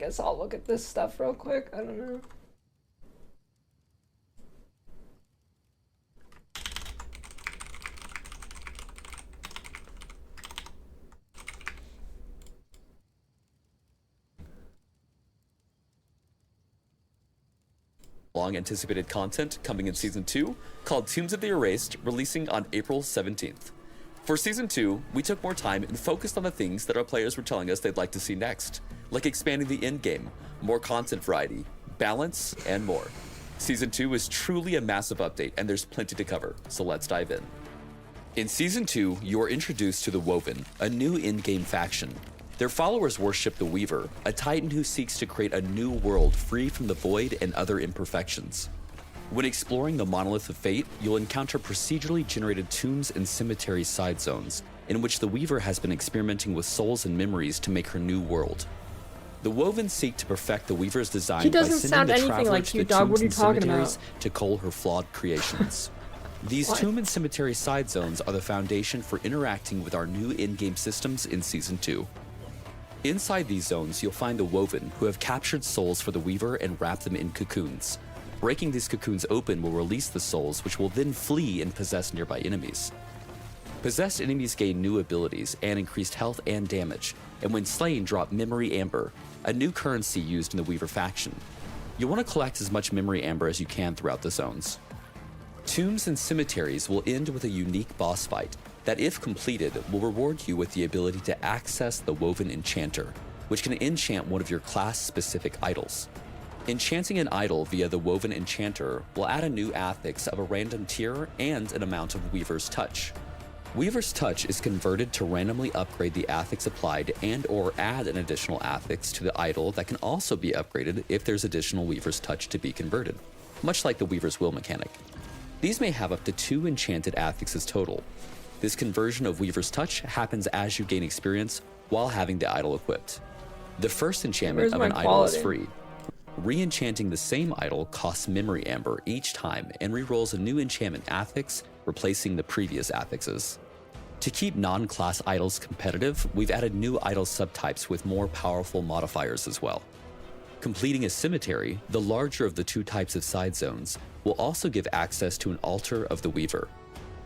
guess I'll look at this stuff real quick. I don't know. Long-anticipated content coming in Season 2, called Tombs of the Erased, releasing on April 17th. For Season 2, we took more time and focused on the things that our players were telling us they'd like to see next, like expanding the endgame, more content variety, balance, and more. Season 2 is truly a massive update, and there's plenty to cover, so let's dive in. In Season 2, you are introduced to the Woven, a new in-game faction. Their followers worship the Weaver, a titan who seeks to create a new world free from the void and other imperfections. When exploring the Monolith of Fate, you'll encounter procedurally generated tombs and cemetery side zones, in which the Weaver has been experimenting with souls and memories to make her new world. The Woven seek to perfect the Weaver's design by sending the traveler to the tombs and cemeteries to cull her flawed creations. These tomb and cemetery side zones are the foundation for interacting with our new in-game systems in Season 2. Inside these zones, you'll find the Woven, who have captured souls for the Weaver and wrapped them in cocoons. Breaking these cocoons open will release the souls, which will then flee and possess nearby enemies. Possessed enemies gain new abilities and increased health and damage, and when slain drop Memory Amber, a new currency used in the Weaver faction. You'll want to collect as much Memory Amber as you can throughout the zones. Tombs and cemeteries will end with a unique boss fight that, if completed, will reward you with the ability to access the Woven Enchanter, which can enchant one of your class-specific idols. Enchanting an idol via the Woven Enchanter will add a new affix of a random tier and an amount of Weaver's Touch. Weaver's Touch is converted to randomly upgrade the affix applied and/or add an additional affix to the idol that can also be upgraded if there's additional Weaver's Touch to be converted, much like the Weaver's Will mechanic. These may have up to 2 enchanted affixes total. This conversion of Weaver's Touch happens as you gain experience while having the idol equipped. The first enchantment of an idol is free. Re-enchanting the same idol costs Memory Amber each time and re-rolls a new enchantment affix, replacing the previous affixes. To keep non-class idols competitive, we've added new idol subtypes with more powerful modifiers as well. Completing a cemetery, the larger of the 2 types of side zones, will also give access to an altar of the Weaver.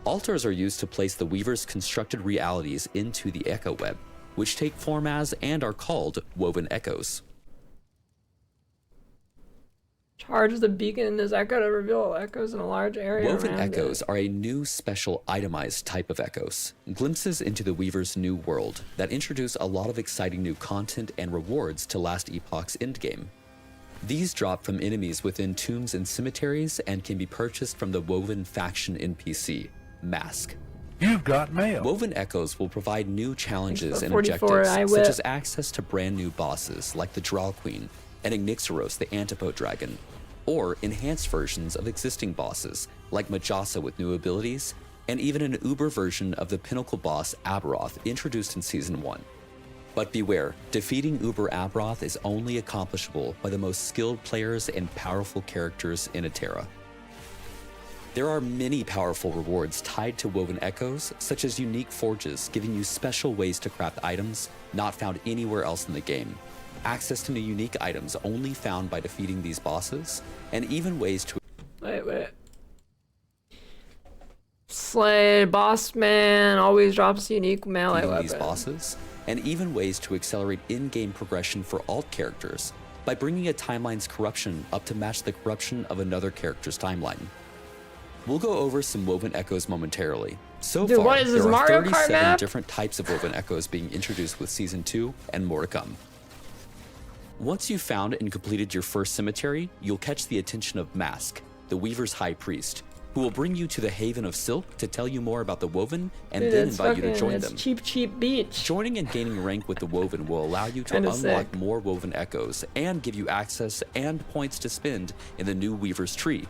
Altars are used to place the Weaver's constructed realities into the Echo Web, which take form as and are called Woven Echoes. Charge the beacon in this echo to reveal echoes in a large area. Woven Echoes are a new special itemized type of echoes, glimpses into the Weaver's new world that introduce a lot of exciting new content and rewards to last Epoch's endgame. These drop from enemies within tombs and cemeteries and can be purchased from the Woven faction NPC, Mask. You've got mail. Woven Echoes will provide new challenges and objectives, such as access to brand new bosses like the Draw Queen and Ignixoros the Antipode Dragon, or enhanced versions of existing bosses like Majasa with new abilities, and even an Uber version of the pinnacle boss Aberoth introduced in Season 1. But beware, defeating Uber Aberoth is only accomplishable by the most skilled players and powerful characters in Eterra. There are many powerful rewards tied to Woven Echoes, such as unique forges giving you special ways to craft items not found anywhere else in the game, access to new unique items only found by defeating these bosses, and even ways to Slay boss man always drops unique melee weapon. These bosses, and even ways to accelerate in-game progression for alt characters by bringing a timeline's corruption up to match the corruption of another character's timeline. We'll go over some Woven Echoes momentarily. So far, what is this, there are Mario Kart 37 map? different types of Woven Echoes being introduced with Season 2, and more to come. Once you've found and completed your first cemetery, you'll catch the attention of Mask, the Weaver's High Priest, who will bring you to the Haven of Silk to tell you more about the Woven and then invite you to join them. Cheap beach. Joining and gaining rank with the Woven will allow you to unlock more Woven Echoes and give you access and points to spend in the new Weaver's Tree.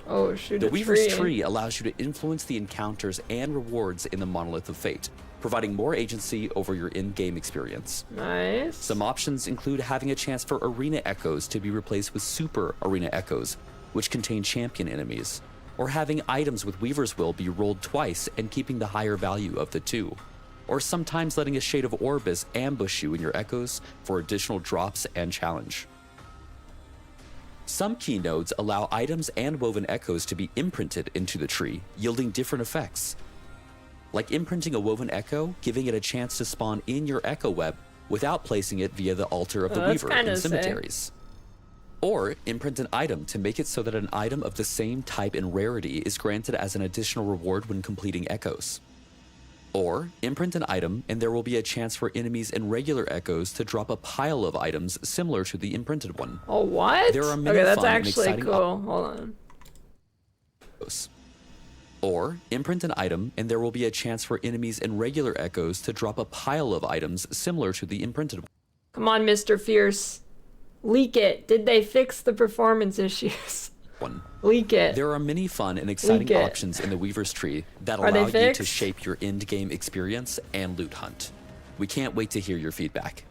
Oh, shoot, The Weaver's Tree allows you to influence the encounters and rewards in the Monolith of Fate, providing more agency over your in-game experience. Nice. Some options include having a chance for Arena Echoes to be replaced with Super Arena Echoes, which contain champion enemies, or having items with Weaver's Will be rolled twice and keeping the higher value of the two. or sometimes letting a shade of Orbis ambush you in your echoes for additional drops and challenge. Some key nodes allow items and woven echoes to be imprinted into the tree, yielding different effects. Like imprinting a woven echo, giving it a chance to spawn in your echo web without placing it via the altar of the Weaver in cemeteries. Or imprint an item to make it so that an item of the same type and rarity is granted as an additional reward when completing echoes. Or imprint an item and there will be a chance for enemies in regular echoes to drop a pile of items similar to the imprinted one. Oh, what? There are many that's fun and actually exciting cool. Hold on. Or imprint an item and there will be a chance for enemies in regular echoes to drop a pile of items similar to the imprinted one. Come on, Mr. Fierce. Leak it. Did they fix the performance issues? Leak it. There are many fun and exciting options in the Weaver's Tree that allow you to shape your endgame experience and loot hunt. We can't wait to hear your feedback.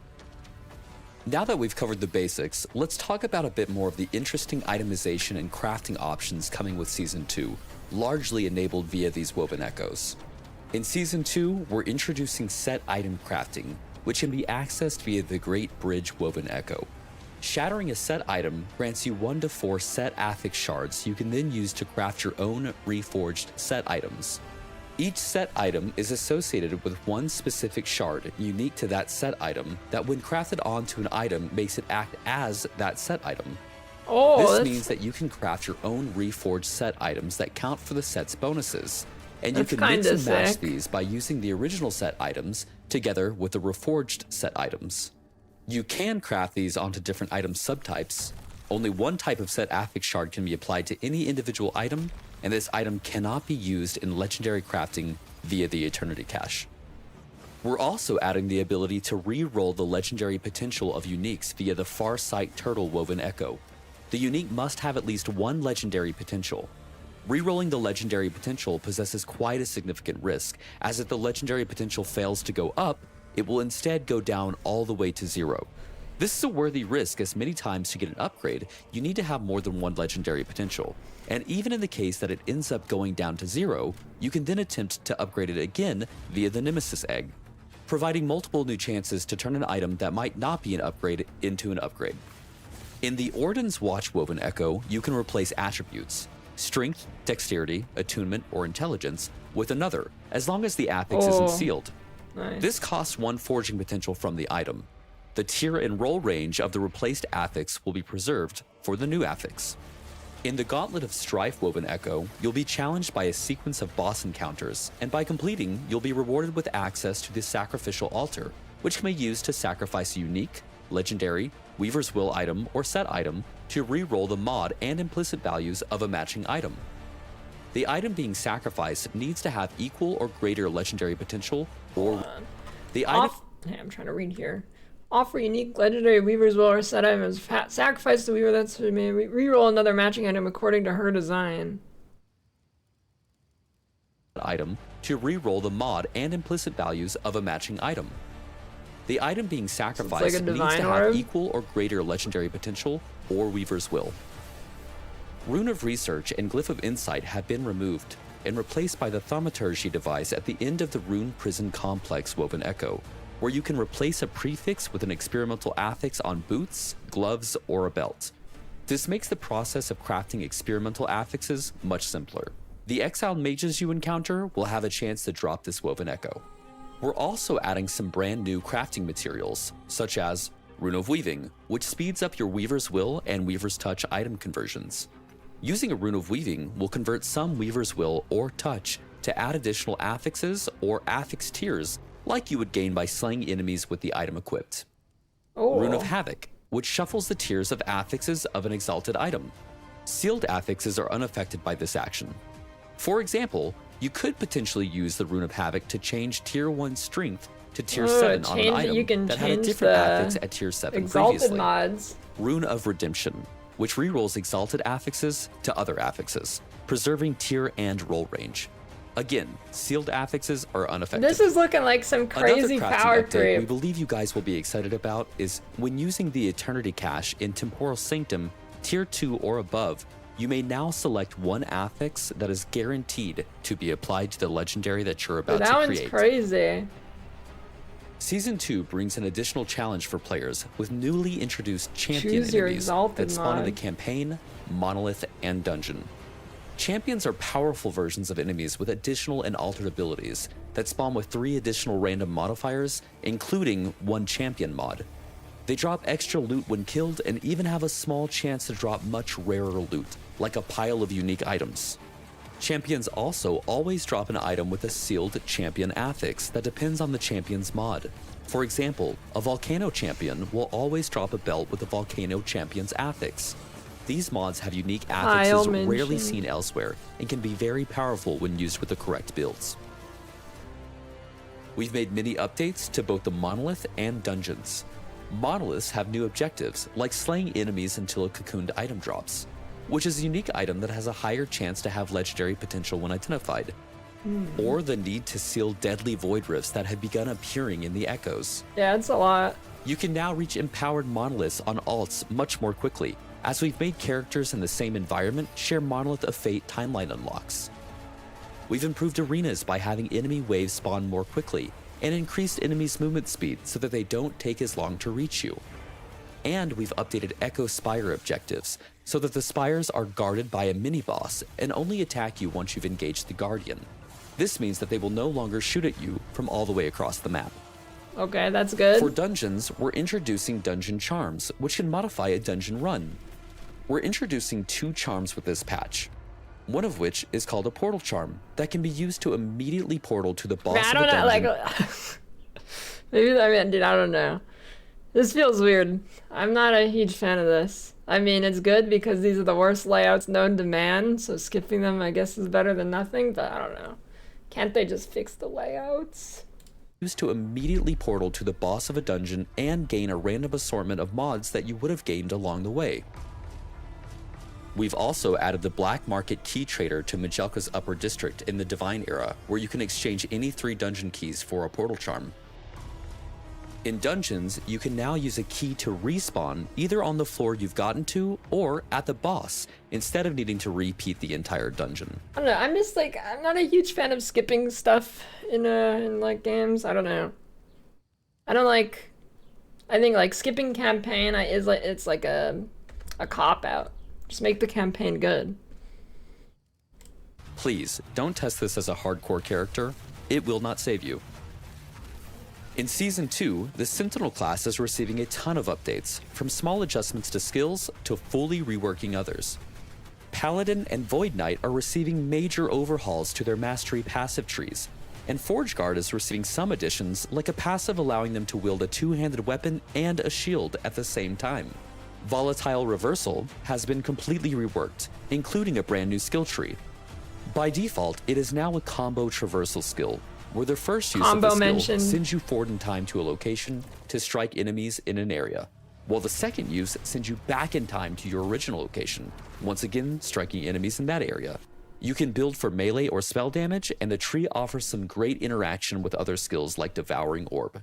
Now that we've covered the basics, let's talk about a bit more of the interesting itemization and crafting options coming with Season 2, largely enabled via these woven echoes. In Season 2, we're introducing set item crafting, which can be accessed via the Great Bridge Woven Echo. Shattering a set item grants you 1 to 4 set affix shards you can then use to craft your own reforged set items. Each set item is associated with one specific shard unique to that set item that when crafted onto an item makes it act as that set item. This means that you can craft your own reforged set items that count for the set's bonuses, and you can mix and match these by using the original set items together with the reforged set items. You can craft these onto different item subtypes. Only one type of set affix shard can be applied to any individual item, and this item cannot be used in legendary crafting via the Eternity Cache. We're also adding the ability to re-roll the legendary potential of uniques via the Farsight Turtle Woven Echo. The unique must have at least one legendary potential. Rerolling the legendary potential possesses quite a significant risk, as if the legendary potential fails to go up, it will instead go down all the way to 0. This is a worthy risk, as many times to get an upgrade, you need to have more than one legendary potential. And even in the case that it ends up going down to 0, you can then attempt to upgrade it again via the Nemesis Egg, providing multiple new chances to turn an item that might not be an upgrade into an upgrade. In the Orden's Watch Woven Echo, you can replace attributes, strength, dexterity, attunement, or intelligence, with another, as long as the affix isn't sealed. Nice. This costs 1 forging potential from the item. The tier and roll range of the replaced affix will be preserved for the new affix. In the Gauntlet of Strife Woven Echo, you'll be challenged by a sequence of boss encounters, and by completing, you'll be rewarded with access to the Sacrificial Altar, which can be used to sacrifice a unique, legendary, Weaver's Will item or set item to re-roll the mod and implicit values of a matching item. The item being sacrificed needs to have equal or greater legendary potential, or the item. Hey, I'm trying to read here. Offer unique legendary Weaver's Will or set items. Sacrifice the Weaver that's may reroll another matching item according to her design. Item to re-roll the mod and implicit values of a matching item. The item being sacrificed needs to have equal or greater legendary potential or Weaver's Will. Rune of Research and Glyph of Insight have been removed and replaced by the Thaumaturgy device at the end of the Rune Prison Complex Woven Echo, where you can replace a prefix with an experimental affix on boots, gloves, or a belt. This makes the process of crafting experimental affixes much simpler. The exiled mages you encounter will have a chance to drop this Woven Echo. We're also adding some brand new crafting materials, such as Rune of Weaving, which speeds up your Weaver's Will and Weaver's Touch item conversions. Using a Rune of Weaving will convert some Weaver's Will or Touch to add additional affixes or affix tiers like you would gain by slaying enemies with the item equipped. Rune of Havoc, which shuffles the tiers of affixes of an exalted item. Sealed affixes are unaffected by this action. For example, you could potentially use the Rune of Havoc to change Tier 1 Strength to Tier 7 on an item that had a different affix at Tier 7 previously. Mods. Rune of Redemption, which rerolls exalted affixes to other affixes, preserving tier and roll range. Again, sealed affixes are unaffected. This is looking like some crazy power creep. We believe you guys will be excited about is when using the Eternity Cache in Temporal Sanctum, Tier 2 or above, you may now select one affix that is guaranteed to be applied to the legendary that you're about to create. That one's crazy. Season 2 brings an additional challenge for players with newly introduced champion Choose your enemies exalted that spawn in the mod. campaign, monolith, and dungeon. Champions are powerful versions of enemies with additional and altered abilities that spawn with 3 additional random modifiers, including 1 champion mod. They drop extra loot when killed and even have a small chance to drop much rarer loot, like a pile of unique items. Champions also always drop an item with a sealed champion affix that depends on the champion's mod. For example, a volcano champion will always drop a belt with a volcano champion's affix. These mods have unique affixes rarely seen elsewhere and can be very powerful when used with the correct builds. We've made many updates to both the monolith and dungeons. Monoliths have new objectives, like slaying enemies until a cocooned item drops, which is a unique item that has a higher chance to have legendary potential when identified, or the need to seal deadly void rifts that have begun appearing in the echoes. Yeah, it's a lot. You can now reach empowered monoliths on alts much more quickly, as we've made characters in the same environment share Monolith of Fate timeline unlocks. We've improved arenas by having enemy waves spawn more quickly, and increased enemies' movement speed so that they don't take as long to reach you. And we've updated Echo Spire objectives, so that the spires are guarded by a mini-boss and only attack you once you've engaged the Guardian. This means that they will no longer shoot at you from all the way across the map. Okay, that's good. For dungeons, we're introducing dungeon charms, which can modify a dungeon run. We're introducing 2 charms with this patch, one of which is called a portal charm that can be used to immediately portal to the boss I of don't a know, dungeon. like, maybe, dude, I don't know. This feels weird. I'm not a huge fan of this. I mean, it's good because these are the worst layouts known to man, so skipping them, I guess, is better than nothing, but I don't know. Can't they just fix the layouts? Used to immediately portal to the boss of a dungeon and gain a random assortment of mods that you would have gained along the way. We've also added the Black Market Key Trader to Majelka's Upper District in the Divine era, where you can exchange any 3 dungeon keys for a portal charm. In dungeons, you can now use a key to respawn either on the floor you've gotten to or at the boss, instead of needing to repeat the entire dungeon. I don't know, I'm just like, I'm not a huge fan of skipping stuff in like games. I don't know. I think like skipping campaign it's like a cop out. Just make the campaign good. Please, don't test this as a hardcore character. It will not save you. In Season 2, the Sentinel class is receiving a ton of updates, from small adjustments to skills to fully reworking others. Paladin and Void Knight are receiving major overhauls to their mastery passive trees, and Forge Guard is receiving some additions, like a passive allowing them to wield a 2-handed weapon and a shield at the same time. Volatile Reversal has been completely reworked, including a brand new skill tree. By default, it is now a combo traversal skill, where the first use of the skill sends you forward in time to a location to strike enemies in an area, while the second use sends you back in time to your original location, once again striking enemies in that area. You can build for melee or spell damage, and the tree offers some great interaction with other skills like Devouring Orb.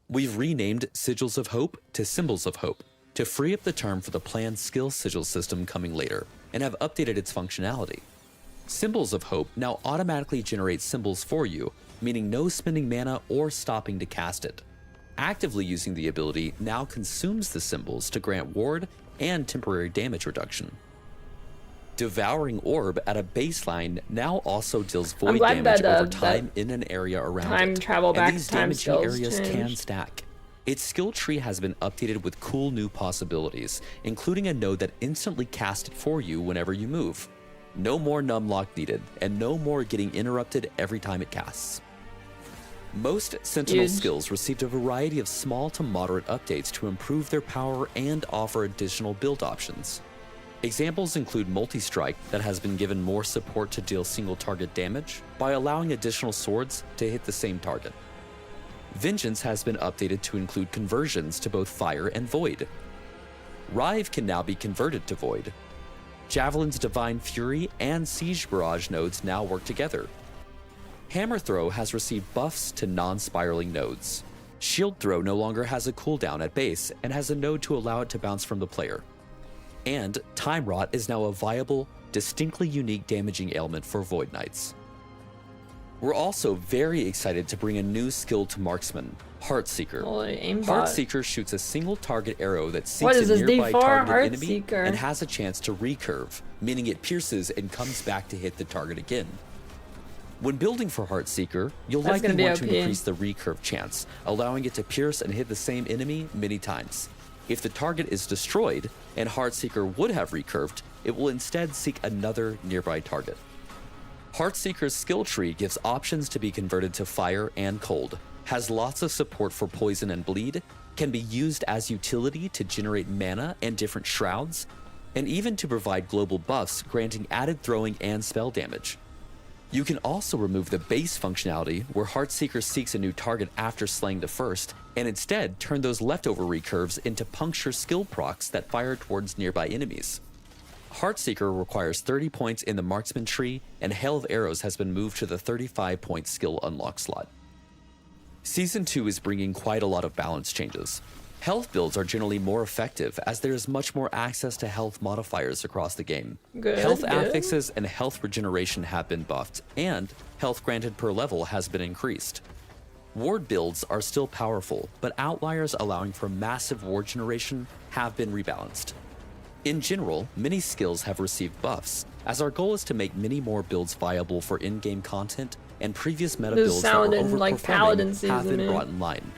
We've renamed Sigils of Hope to Symbols of Hope to free up the term for the planned skill sigil system coming later, and have updated its functionality. Symbols of Hope now automatically generate symbols for you, meaning no spending mana or stopping to cast it. Actively using the ability now consumes the symbols to grant ward and temporary damage reduction. Devouring Orb at a baseline now also deals void damage over time in an area around time it, travel back and these time damaging areas changed. can stack. Its skill tree has been updated with cool new possibilities, including a node that instantly casts it for you whenever you move. No more numlock needed, and no more getting interrupted every time it casts. Most Sentinel skills received a variety of small to moderate updates to improve their power and offer additional build options. Examples include Multi-Strike that has been given more support to deal single target damage by allowing additional swords to hit the same target. Vengeance has been updated to include conversions to both Fire and Void. Rive can now be converted to Void. Javelin's Divine Fury and Siege Barrage nodes now work together. Hammer Throw has received buffs to non-spiraling nodes. Shield Throw no longer has a cooldown at base and has a node to allow it to bounce from the player. And Time Rot is now a viable, distinctly unique damaging ailment for Void Knights. We're also very excited to bring a new skill to Marksman, Heartseeker. Holy aimbot. Heartseeker shoots a single target arrow that What seeks is a this, nearby D4? targeted enemy Heartseeker. and has a chance to recurve, meaning it pierces and comes back to hit the target again. When building for Heartseeker, you'll That's likely gonna be want to OP. increase the recurve chance, allowing it to pierce and hit the same enemy many times. If the target is destroyed, and Heartseeker would have recurved, it will instead seek another nearby target. Heartseeker's skill tree gives options to be converted to fire and cold, has lots of support for poison and bleed, can be used as utility to generate mana and different shrouds, and even to provide global buffs granting added throwing and spell damage. You can also remove the base functionality where Heartseeker seeks a new target after slaying the first, and instead turn those leftover recurves into puncture skill procs that fire towards nearby enemies. Heartseeker requires 30 points in the marksman tree, and Hail of Arrows has been moved to the 35-point skill unlock slot. Season 2 is bringing quite a lot of balance changes. Health builds are generally more effective as there is much more access to health modifiers across the game. Health affixes and health regeneration have been buffed, and health granted per level has been increased. Ward builds are still powerful, but outliers allowing for massive ward generation have been rebalanced. In general, many skills have received buffs, as our goal is to make many more builds viable for in-game content, and previous meta builds that were overperforming have been brought in line.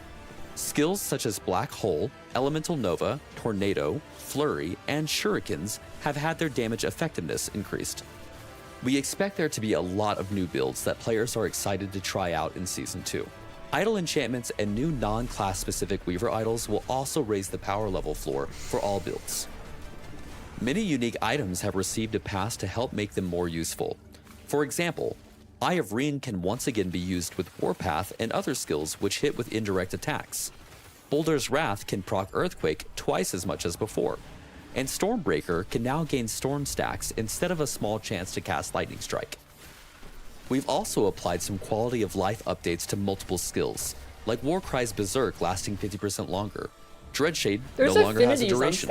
Skills such as Black Hole, Elemental Nova, Tornado, Flurry, and Shurikens have had their damage effectiveness increased. We expect there to be a lot of new builds that players are excited to try out in Season 2. Idle enchantments and new non-class specific Weaver idols will also raise the power level floor for all builds. Many unique items have received a pass to help make them more useful. For example, Eye of Ring can once again be used with Warpath and other skills which hit with indirect attacks. Boulder's Wrath can proc Earthquake twice as much as before, and Stormbreaker can now gain Storm stacks instead of a small chance to cast Lightning Strike. We've also applied some quality of life updates to multiple skills, like Warcry's Berserk lasting 50% longer. Dreadshade no longer has a duration.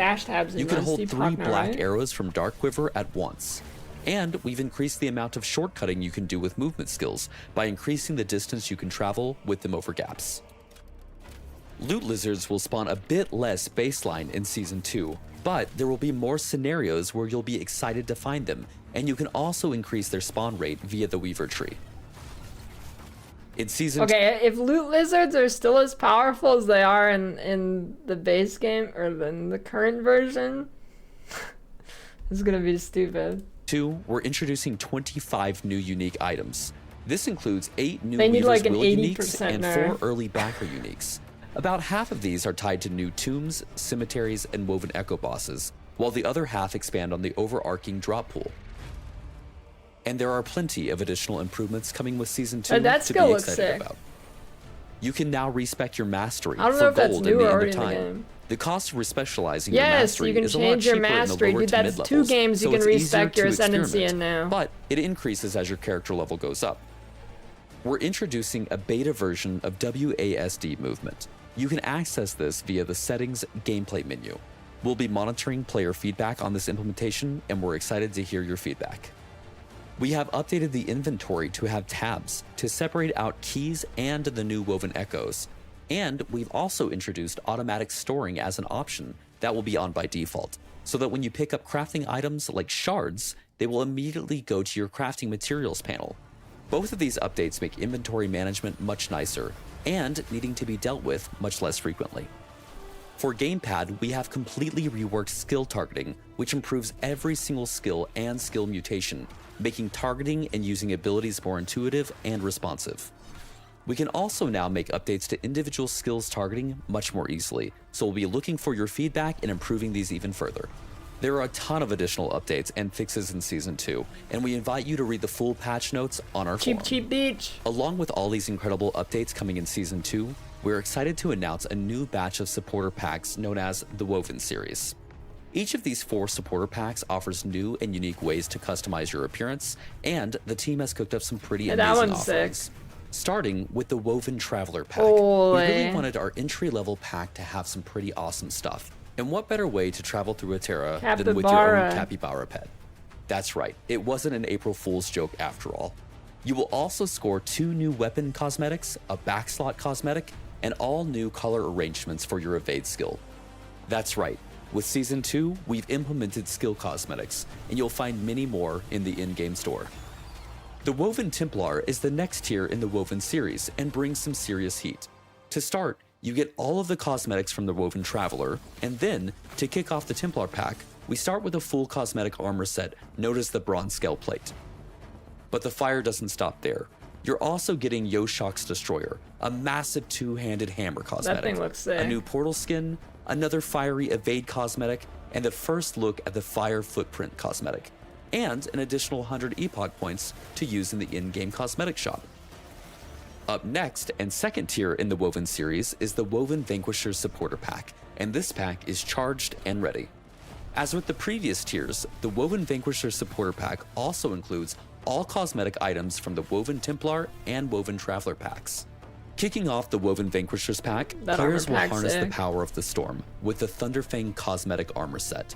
You can hold 3 black arrows from Dark Quiver at once. And we've increased the amount of shortcutting you can do with movement skills by increasing the distance you can travel with them over gaps. Loot lizards will spawn a bit less baseline in Season 2, but there will be more scenarios where you'll be excited to find them, and you can also increase their spawn rate via the Weaver tree. In Season Okay, if loot lizards are still as powerful as they are in the base game, or in the current version, this is gonna be stupid. 2, we're introducing 25 new unique items. This includes 8 new They need Weaver's like an Will 80% uniques and nerf. 4 early backer uniques. About half of these are tied to new tombs, cemeteries, and woven echo bosses, while the other half expand on the overarching drop pool. And there are plenty of additional improvements coming with Season 2 that to skill be looks excited sick. about. You can now respec your mastery I don't know for if that's gold new in the or end already of in the time. game. The cost of respecializing your Yes, mastery you can is a lot change your cheaper mastery. in the lower Dude, to that's mid 2 levels, games you so can it's easier respec your to ascendancy experiment, in now. but it increases as your character level goes up. We're introducing a beta version of WASD movement. You can access this via the Settings gameplay menu. We'll be monitoring player feedback on this implementation, and we're excited to hear your feedback. We have updated the inventory to have tabs to separate out keys and the new woven echoes. And we've also introduced automatic storing as an option that will be on by default, so that when you pick up crafting items like shards, they will immediately go to your crafting materials panel. Both of these updates make inventory management much nicer, and needing to be dealt with much less frequently. For Gamepad, we have completely reworked skill targeting, which improves every single skill and skill mutation, making targeting and using abilities more intuitive and responsive. We can also now make updates to individual skills targeting much more easily, so we'll be looking for your feedback and improving these even further. There are a ton of additional updates and fixes in Season 2, and we invite you to read the full patch notes on our forum. Cheap beach. Along with all these incredible updates coming in Season 2, we're excited to announce a new batch of supporter packs known as the Woven series. Each of these 4 supporter packs offers new and unique ways to customize your appearance, and the team has cooked up some pretty amazing offerings. Starting with the Woven Traveler pack. We really wanted our entry-level pack to have some pretty awesome stuff. And what better way to travel through Atera than with your own capybara pet? That's right, it wasn't an April Fool's joke after all. You will also score 2 new weapon cosmetics, a backslot cosmetic, and all new color arrangements for your evade skill. That's right, with Season 2, we've implemented skill cosmetics, and you'll find many more in the in-game store. The Woven Templar is the next tier in the Woven series and brings some serious heat. To start, you get all of the cosmetics from the Woven Traveler, and then, to kick off the Templar pack, we start with a full cosmetic armor set known as the Bronze Scale Plate. But the fire doesn't stop there. You're also getting Yoshok's Destroyer, a massive 2-handed hammer cosmetic, That thing looks sick. a new portal skin, another fiery evade cosmetic, and the first look at the fire footprint cosmetic, and an additional 100 Epoch points to use in the in-game cosmetic shop. Up next, and second tier in the Woven series, is the Woven Vanquisher Supporter Pack, and this pack is charged and ready. As with the previous tiers, the Woven Vanquisher Supporter Pack also includes all cosmetic items from the Woven Templar and Woven Traveler packs. Kicking off the Woven Vanquishers pack, That players armor will pack's harness the sick. power of the storm with the Thunderfang cosmetic armor set.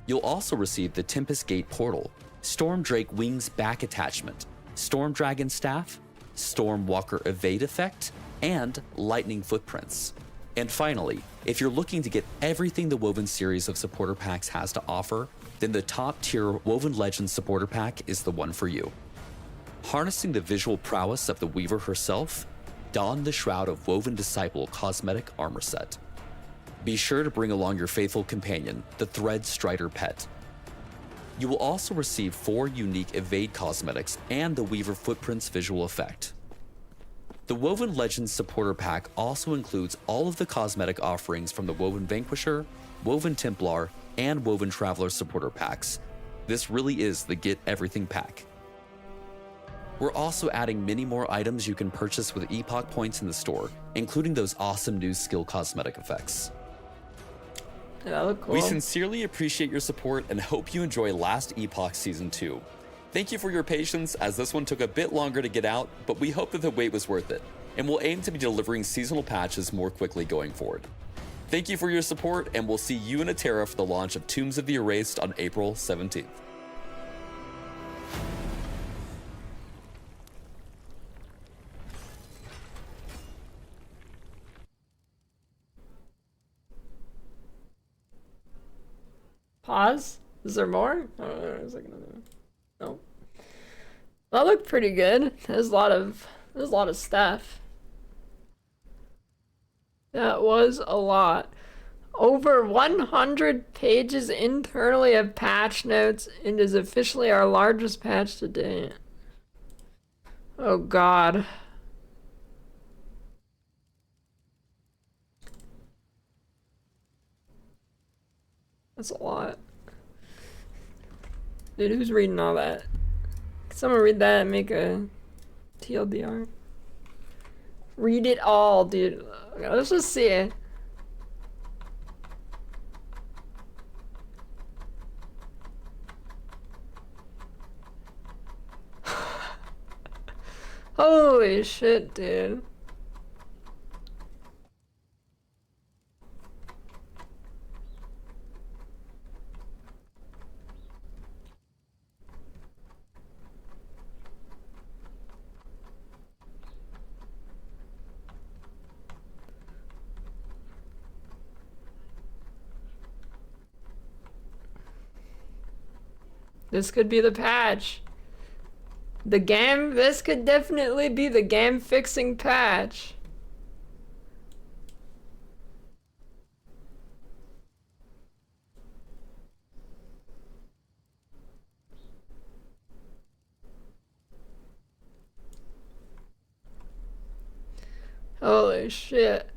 You'll also receive the Tempest Gate portal, Storm Drake Wings back attachment, Storm Dragon staff, Storm Walker evade effect, and Lightning footprints. And finally, if you're looking to get everything the Woven series of supporter packs has to offer, then the top tier Woven Legends supporter pack is the one for you. Harnessing the visual prowess of the Weaver herself, don the Shroud of Woven Disciple cosmetic armor set. Be sure to bring along your faithful companion, the Thread Strider pet. You will also receive 4 unique evade cosmetics and the Weaver Footprints visual effect. The Woven Legends supporter pack also includes all of the cosmetic offerings from the Woven Vanquisher, Woven Templar, and Woven Traveler supporter packs. This really is the Get Everything pack. We're also adding many more items you can purchase with Epoch points in the store, including those awesome new skill cosmetic effects. Yeah, that look cool. We sincerely appreciate your support and hope you enjoy Last Epoch Season 2. Thank you for your patience, as this one took a bit longer to get out, but we hope that the wait was worth it, and we'll aim to be delivering seasonal patches more quickly going forward. Thank you for your support, and we'll see you in Atera for the launch of Tombs of the Erased on April 17th. Pause? Is there more? I don't know. Is there another? No. That looked pretty good. There's a lot of stuff. That was a lot. Over 100 pages internally of patch notes, and is officially our largest patch to date. Oh God. That's a lot. Dude, who's reading all that? Can someone read that and make a TLDR? Read it all, dude. Okay, let's just see it. Holy shit, dude. This could be the patch. This could definitely be the game fixing patch. Holy shit.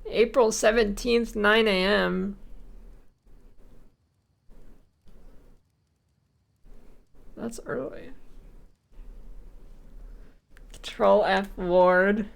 April 17th, 9 a.m. That's early. Control F Ward.